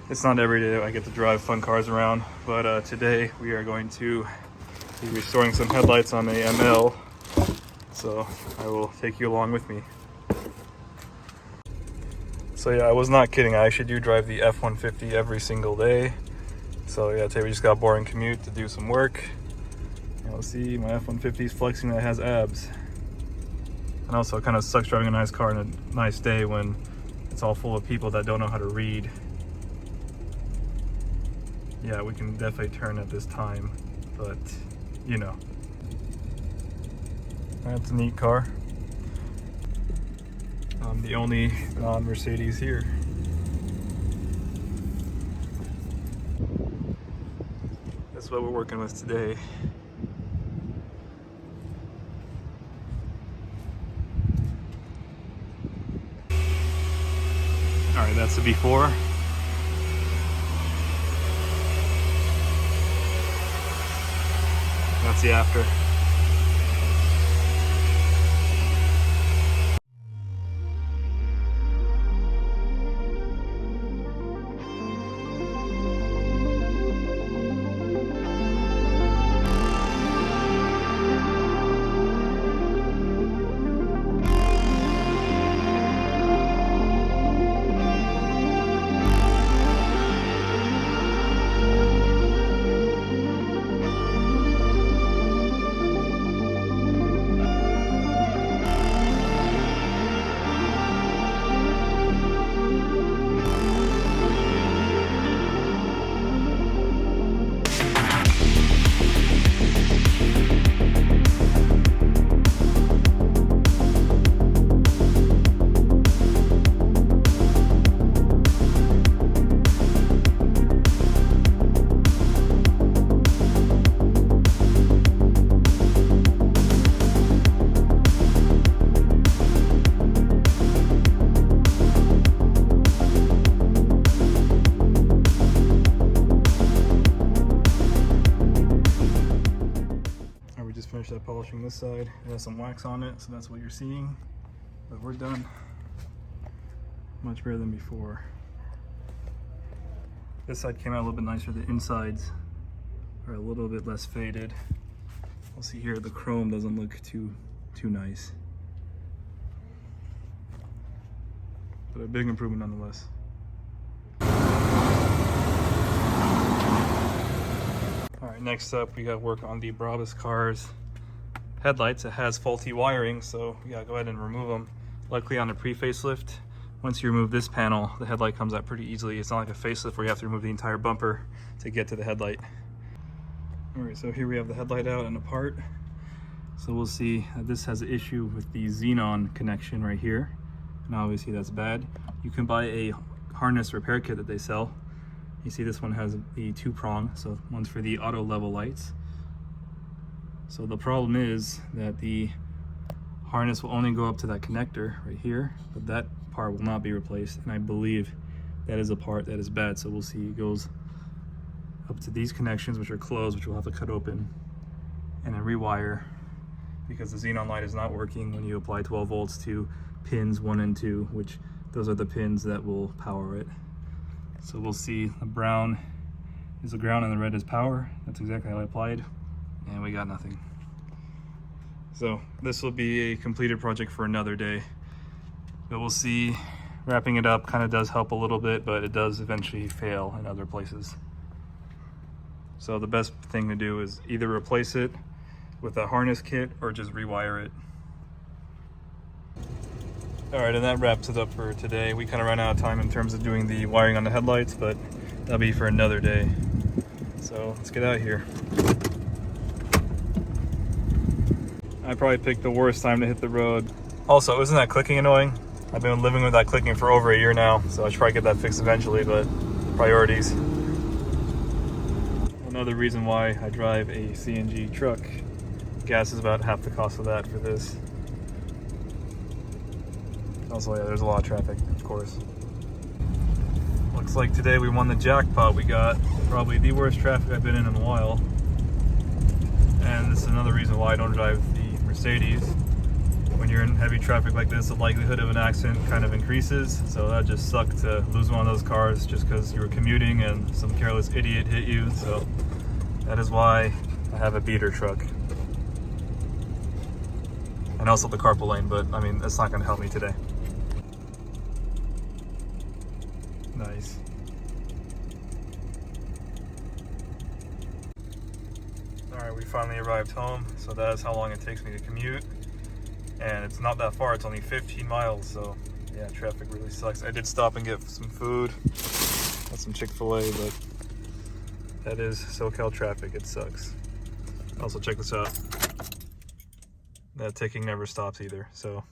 It's not every day that I get to drive fun cars around, but today we are going to be restoring some headlights on a ML. So I will take you along with me. So yeah, I was not kidding. I actually do drive the F-150 every single day. So yeah, today we just got a boring commute to do some work. And you'll see my F-150 is flexing that it has abs. And also it kind of sucks driving a nice car on a nice day when it's all full of people that don't know how to read. Yeah, we can definitely turn at this time, but you know. That's a neat car. I'm the only non-Mercedes here. That's what we're working with today. All right, that's the before. That's the after. Finish that polishing this side. It has some wax on it, so that's what you're seeing. But we're done. Much better than before. This side came out a little bit nicer. The insides are a little bit less faded. We'll see here the chrome doesn't look too nice. But a big improvement nonetheless. Alright, next up we got work on the Brabus car's headlights. It has faulty wiring, so we gotta go ahead and remove them. Luckily on a pre-facelift, once you remove this panel, the headlight comes out pretty easily. It's not like a facelift where you have to remove the entire bumper to get to the headlight. Alright, so here we have the headlight out and apart. So we'll see this has an issue with the xenon connection right here. And obviously that's bad. You can buy a harness repair kit that they sell. You see this one has the 2-prong, so one's for the auto level lights. So the problem is that the harness will only go up to that connector right here, but that part will not be replaced, and I believe that is a part that is bad. So we'll see it goes up to these connections, which are closed, which we'll have to cut open and then rewire, because the xenon light is not working when you apply 12 volts to pins 1 and 2, which those are the pins that will power it. So we'll see the brown is the ground and the red is power. That's exactly how I applied, and we got nothing. So this will be a completed project for another day, but we'll see. Wrapping it up kind of does help a little bit, but it does eventually fail in other places. So the best thing to do is either replace it with a harness kit or just rewire it. All right, and that wraps it up for today. We kind of ran out of time in terms of doing the wiring on the headlights, but that'll be for another day. So let's get out of here. I probably picked the worst time to hit the road. Also, isn't that clicking annoying? I've been living with that clicking for over a year now, so I should probably get that fixed eventually, but priorities. Another reason why I drive a CNG truck. Gas is about half the cost of that for this. Also, yeah, there's a lot of traffic, of course. Looks like today we won the jackpot. We got probably the worst traffic I've been in a while. And this is another reason why I don't drive the Mercedes. when you're in heavy traffic like this, the likelihood of an accident kind of increases. So that just sucked to lose one of those cars just because you were commuting and some careless idiot hit you. So that is why I have a beater truck. And also the carpool lane, but I mean, that's not gonna help me today. Nice. All right, we finally arrived home. So that is how long it takes me to commute. And it's not that far, it's only 15 miles. So yeah, traffic really sucks. I did stop and get some food, got some Chick-fil-A, but that is SoCal traffic, it sucks. Also, check this out. That ticking never stops either, so